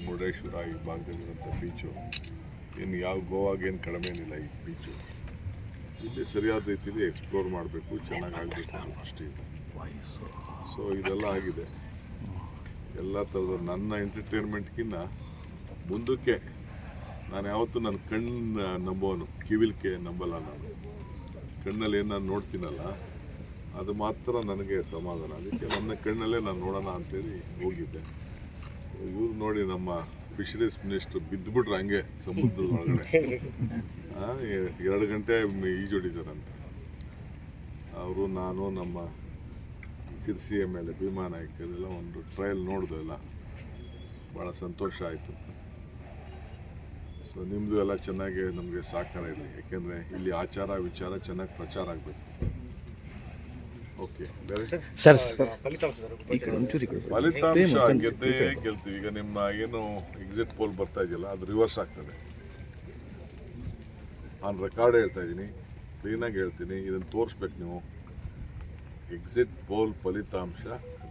ಮುರುಡೇಶ್ವರ ಈ ಭಾಗದಲ್ಲಿರುವಂಥ ಬೀಚು ಇನ್ನು ಯಾವ ಗೋವಾಗೇನು ಕಡಿಮೆ ಏನಿಲ್ಲ ಈ ಬೀಚು. ಇಲ್ಲಿ ಸರಿಯಾದ ರೀತಿಯಲ್ಲಿ ಎಕ್ಸ್ಪ್ಲೋರ್ ಮಾಡಬೇಕು, ಚೆನ್ನಾಗಾಗಬೇಕು ಅನ್ನೋ ದೃಷ್ಟಿಯಿಂದ. ಸೊ ಇದೆಲ್ಲ ಆಗಿದೆ. ಎಲ್ಲ ಥರದ ನನ್ನ ಎಂಟರ್ಟೈನ್ಮೆಂಟ್ಗಿನ್ನ ಮುಂದಕ್ಕೆ ನಾನು ಯಾವತ್ತೂ ನನ್ನ ಕಣ್ಣು ನಂಬೋನು, ಕಿವಿಲ್ಕೆ ನಂಬಲ್ಲ. ನಾನು ಕಣ್ಣಲ್ಲಿ ಏನು ನಾನು ನೋಡ್ತೀನಲ್ಲ ಅದು ಮಾತ್ರ ನನಗೆ ಸಮಾಧಾನ. ಅದಕ್ಕೆ ನನ್ನ ಕಣ್ಣಲ್ಲೇ ನಾನು ನೋಡೋಣ ಅಂತೇಳಿ ಹೋಗಿದ್ದೆ. ಇವ್ರು ನೋಡಿ ನಮ್ಮ ಫಿಶರೀಸ್ ಮಿನಿಸ್ಟ್ರು ಬಿದ್ದುಬಿಟ್ರು ಹಂಗೆ ಸಮುದ್ರದ ಒಳಗಡೆ. 2 ಗಂಟೆ ಈಜೊಡಿದಾರಂತೆ ಅವರು. ನಾನು ನಮ್ಮ ಸಿರ್ಸಿ ಮೇಲೆ ಭೀಮಾ ನಾಯ್ಕರೆಲ್ಲ ಒಂದು ಟ್ರಯಲ್ ನೋಡಿದೆಲ್ಲ, ಭಾಳ ಸಂತೋಷ ಆಯಿತು. ಸೊ ನಿಮ್ಮದು ಎಲ್ಲ ಚೆನ್ನಾಗಿ ನಮಗೆ ಸಹಕಾರ ಇರಲಿ, ಯಾಕೆಂದರೆ ಇಲ್ಲಿ ಆಚಾರ ವಿಚಾರ ಚೆನ್ನಾಗಿ ಪ್ರಚಾರ ಆಗಬೇಕು. ಓಕೆ ಸರ್ ಫಲಿತಾಂಶ ಗೆದ್ದೇ ಗೆಲ್ತೀವಿ. ಈಗ ನಿಮ್ಮ ಏನು ಎಕ್ಸಿಟ್ ಪೋಲ್ ಬರ್ತಾ ಇದೆಯಲ್ಲ ಅದು ರಿವರ್ಸ್ ಆಗ್ತದೆ. ನಾನು ರೆಕಾರ್ಡ್ ಹೇಳ್ತಾ ಇದ್ದೀನಿ, ಕ್ಲೀನಾಗಿ ಹೇಳ್ತೀನಿ, ಇದನ್ನು ತೋರಿಸ್ಬೇಕು ನೀವು. ಎಕ್ಸಿಟ್ ಪೋಲ್ ಫಲಿತಾಂಶ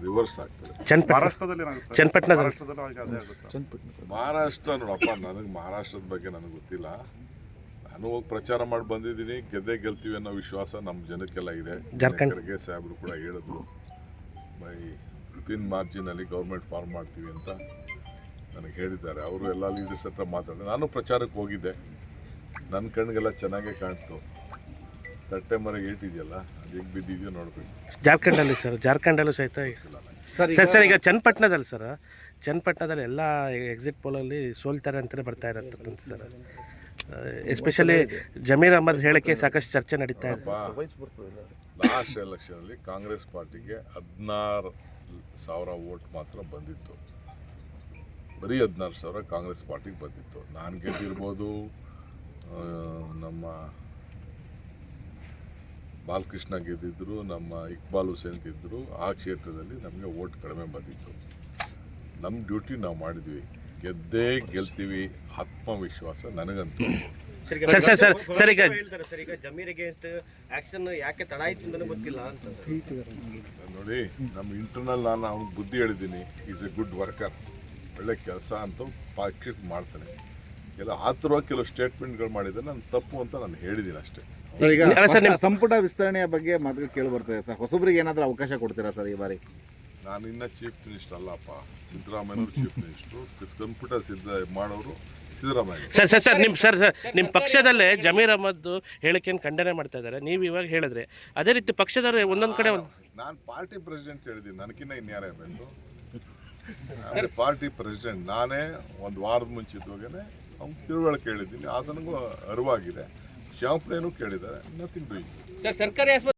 ರಿವರ್ಸ್ ಆಗ್ತದೆ. ಮಹಾರಾಷ್ಟ್ರ ನೋಡಪ್ಪ, ನನಗೆ ಮಹಾರಾಷ್ಟ್ರದ ಬಗ್ಗೆ ನನಗೆ ಗೊತ್ತಿಲ್ಲ. ನಾನು ಹೋಗಿ ಪ್ರಚಾರ ಮಾಡಿ ಬಂದಿದ್ದೀನಿ. ಗೆದ್ದೇ ಗೆಲ್ತೀವಿ ಅನ್ನೋ ವಿಶ್ವಾಸ ನಮ್ಮ ಜನಕ್ಕೆಲ್ಲ ಇದೆ. ಖರ್ಗೆ ಸಾಹೇಬರು ಕೂಡ ಹೇಳಿದ್ರು, ಬೈ ವಿತಿನ್ ಮಾರ್ಜಿನಲ್ಲಿ ಗೌರ್ಮೆಂಟ್ ಫಾರ್ಮ್ ಮಾಡ್ತೀವಿ ಅಂತ ನನಗೆ ಹೇಳಿದ್ದಾರೆ. ಅವರು ಎಲ್ಲ ಲೀಡರ್ಸ್ ಹತ್ರ ಮಾತಾಡಿದೆ. ನಾನು ಪ್ರಚಾರಕ್ಕೆ ಹೋಗಿದ್ದೆ. ನನ್ನ ಕಣ್ಣಿಗೆಲ್ಲ ಚೆನ್ನಾಗೇ ಕಾಣ್ತು. ತಟ್ಟೆ ಮರೆಗೆ ಏಟಿದೆಯಲ್ಲ ಅದು ಹೇಗೆ ಬಿದ್ದಿದೆಯೋ ನೋಡಬೇಕು. ಜಾರ್ಖಂಡಲ್ಲೂ ಸಹಿತ ಸರ್ ಈಗ ಚನ್ನಪಟ್ಟಣದಲ್ಲಿ ಎಲ್ಲ ಎಕ್ಸಿಟ್ ಪೋಲಲ್ಲಿ ಸೋಲ್ತಾರೆ ಅಂತಲೇ ಬರ್ತಾ ಇರತ್ತಂತ ಸರ್. ಎಸ್ಪೆಷಲಿ ಜಮೀರ್ ಅಹ್ಮದ್ ಹೇಳಿಕೆ ಸಾಕಷ್ಟು ಚರ್ಚೆ ನಡೀತಾ ಇದೆ. ಲಾಸ್ಟ್ ಎಲೆಕ್ಷನಲ್ಲಿ ಕಾಂಗ್ರೆಸ್ ಪಾರ್ಟಿಗೆ 16,000 ವೋಟ್ ಮಾತ್ರ ಬಂದಿತ್ತು. ಬರೀ 16,000 ಕಾಂಗ್ರೆಸ್ ಪಾರ್ಟಿಗೆ ಬಂದಿತ್ತು. ನಾನು ಗೆದ್ದಿರ್ಬೋದು, ನಮ್ಮ ಬಾಲಕೃಷ್ಣ ಗೆದ್ದಿದ್ರು, ನಮ್ಮ ಇಕ್ಬಾಲ್ ಹುಸೇನ್ ಗೆದ್ದರು. ಆ ಕ್ಷೇತ್ರದಲ್ಲಿ ನಮಗೆ ವೋಟ್ ಕಡಿಮೆ ಬಂದಿತ್ತು. ನಮ್ಮ ಡ್ಯೂಟಿ ನಾವು ಮಾಡಿದ್ವಿ, ಗೆದ್ದೇ ಗೆಲ್ತೀವಿ ಆತ್ಮವಿಶ್ವಾಸ ನನಗಂತೂ. ಸರ್ ಈಗ ನೋಡಿ, ನಮ್ಮ ಇಂಟರ್ನಲ್ ನಾನು ಅವ್ನಿಗೆ ಬುದ್ಧಿ ಹೇಳಿದ್ದೀನಿ. ಈಸ್ ಎ ಗುಡ್ ವರ್ಕರ್, ಒಳ್ಳೆ ಕೆಲಸ ಅಂತ ಪಾಕೆಟ್ ಮಾಡ್ತಾನೆ. ಎಲ್ಲ ಆತುರವಾಗಿ ಕೆಲವು ಸ್ಟೇಟ್ಮೆಂಟ್ಗಳು ಮಾಡಿದರೆ ನಾನು ತಪ್ಪು ಅಂತ ನಾನು ಹೇಳಿದ್ದೀನಿ ಅಷ್ಟೇ. ಸರ್, ಈಗ ಸಂಪುಟ ವಿಸ್ತರಣೆಯ ಬಗ್ಗೆ ಮಾತ್ರ ಕೇಳಿ ಬರ್ತದೆ ಸರ್. ಹೊಸಬರಿಗೆ ಏನಾದರೂ ಅವಕಾಶ ಕೊಡ್ತೀರಾ ಸರ್ ಈ ಬಾರಿ? ನಾನು ಇನ್ನೂ ಚೀಫ್ ಮಿನಿಸ್ಟರ್ ಅಲ್ಲಪ್ಪ, ಸಿದ್ದರಾಮಯ್ಯನವರು ಚೀಫ್ ಮಿನಿಸ್ಟ್ರು. ಸಂಪುಟ ಮಾಡೋರು ಸಿದ್ದರಾಮಯ್ಯ. ಸರ್ ನಿಮ್ಮ ಪಕ್ಷದಲ್ಲೇ ಜಮೀರ್ ಅಹ್ಮದ್ ಹೇಳಿಕೆಯನ್ನು ಖಂಡನೆ ಮಾಡ್ತಾ ಇದ್ದಾರೆ. ನೀವು ಇವಾಗ ಹೇಳಿದ್ರೆ ಅದೇ ರೀತಿ ಪಕ್ಷದವರು ಒಂದೊಂದು ಕಡೆ ನಾನು ಪಾರ್ಟಿ ಪ್ರೆಸಿಡೆಂಟ್ ಹೇಳಿದ್ದೀನಿ, ನನಗಿನ್ನ ಇನ್ಯಾರೇ ಬೇಕು? ಪಾರ್ಟಿ ಪ್ರೆಸಿಡೆಂಟ್ ನಾನೇ. ಒಂದು ವಾರದ ಮುಂಚಿತವಾಗೇ ಅವ್ನು ತಿಳುವಳಿಕೆ ಹೇಳಿದ್ದೀನಿ. ಆತನಿಗೂ ಅರಿವಾಗಿದೆ. ಶ್ಯಾಮಪ್ರಿಯನೂ ಕೇಳಿದ್ದಾರೆ. Nothing doing. ಸರ್ಕಾರಿ